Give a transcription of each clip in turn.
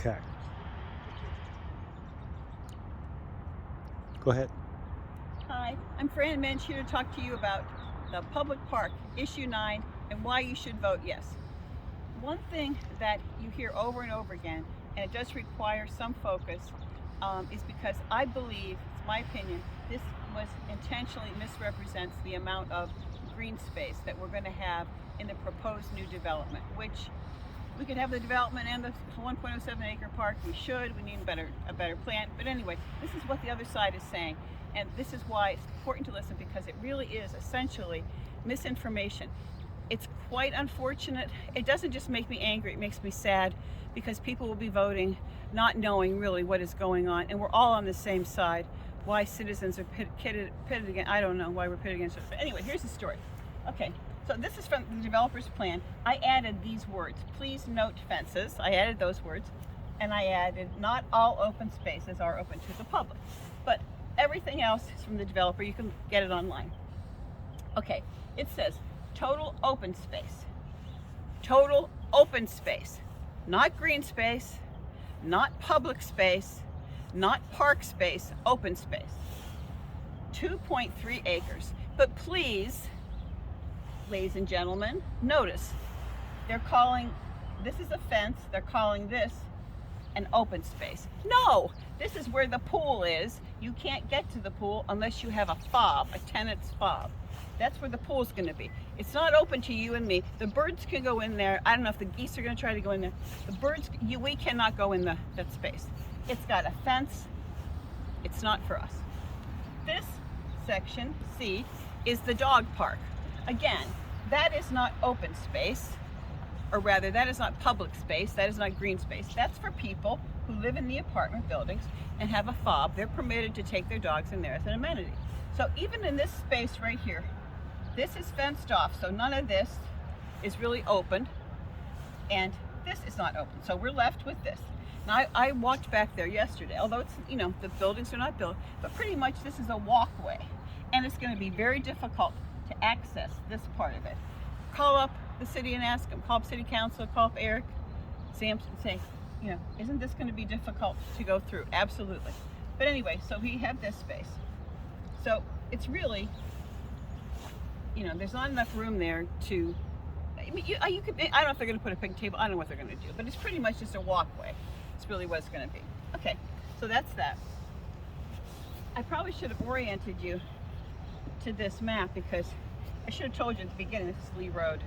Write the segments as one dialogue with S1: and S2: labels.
S1: Okay. Go ahead.
S2: Hi, I'm Fran Mensch here to talk to you about the public park, issue 9, and why you should vote yes. One thing that you hear over and over again, and it does require some focus, is because I believe, it's my opinion, this was intentionally misrepresents the amount of green space that we're going to have in the proposed new development, which we could have the development and the 1.07 acre park. We need a better plan. But anyway, this is what the other side is saying. And this is why it's important to listen, because it really is essentially misinformation. It's quite unfortunate. It doesn't just make me angry, it makes me sad, because people will be voting not knowing really what is going on. And we're all on the same side. Why citizens are pitted against, I don't know why we're pitted against it. But anyway, here's the story. Okay. So this is from the developer's plan. I added these words. Please note fences. I added those words. And I added, not all open spaces are open to the public. But everything else is from the developer. You can get it online. Okay, it says total open space. Total open space. Not green space, not public space, not park space, open space. 2.3 acres. But please, ladies and gentlemen, notice they're calling, this is a fence, they're calling this an open space. No, this is where the pool is. You can't get to the pool unless you have a fob, a tenant's fob. That's where the pool's going to be. It's not open to you and me. The birds can go in there. I don't know if the geese are going to try to go in there. The birds, we cannot go in that space. It's got a fence. It's not for us. This section, C, is the dog park. Again, that is not open space, or rather, that is not public space, that is not green space. That's for people who live in the apartment buildings and have a fob. They're permitted to take their dogs in there as an amenity. So even in this space right here, this is fenced off, so none of this is really open, and this is not open. So we're left with this. Now, I walked back there yesterday, although it's, the buildings are not built, but pretty much this is a walkway, and it's going to be very difficult to access this part of it. Call up the city and ask them, call up city council, call up Eric Sampson, say, isn't this going to be difficult to go through? Absolutely. But anyway, so we have this space. So it's really, there's not enough room there to, I don't know if they're going to put a picnic table, I don't know what they're going to do, but it's pretty much just a walkway. It's really what it's going to be. Okay, so that's that. I probably should have oriented you to this map, because I should have told you at the beginning, this is Lee Road,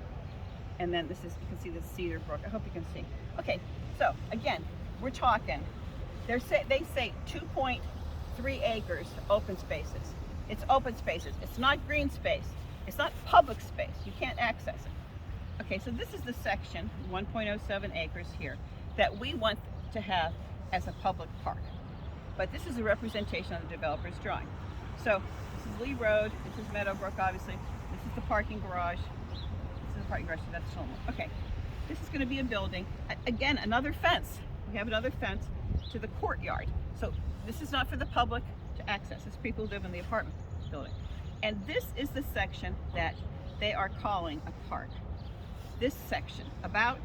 S2: and then this is, you can see the Cedar Brook. I hope you can see. Okay, so again, we're talking, they say 2.3 acres open spaces. It's open spaces. It's not green space. It's not public space. You can't access it. Okay, so this is the section, 1.07 acres here, that we want to have as a public park. But this is a representation of the developer's drawing. So this is Lee Road, this is Meadowbrook, obviously. This is the parking garage. This is the parking garage, so that's Shulman. Okay, this is going to be a building. Again, another fence. We have another fence to the courtyard. So this is not for the public to access. It's people who live in the apartment building. And this is the section that they are calling a park. This section, about,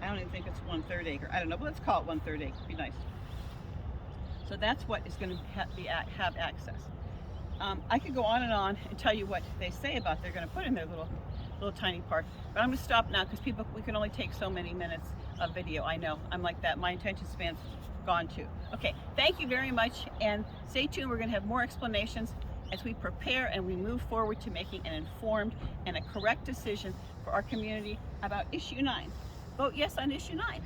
S2: I don't even think it's 1/3 acre. I don't know, but let's call it 1/3 acre. It'd be nice. So that's what is going to have access. I could go on and tell you what they say about they're going to put in their little tiny park, but I'm going to stop now, because we can only take so many minutes of video. I know, I'm like that. My attention span's gone too. Okay, thank you very much, and stay tuned. We're going to have more explanations as we prepare and we move forward to making an informed and a correct decision for our community about issue 9. Vote yes on issue 9.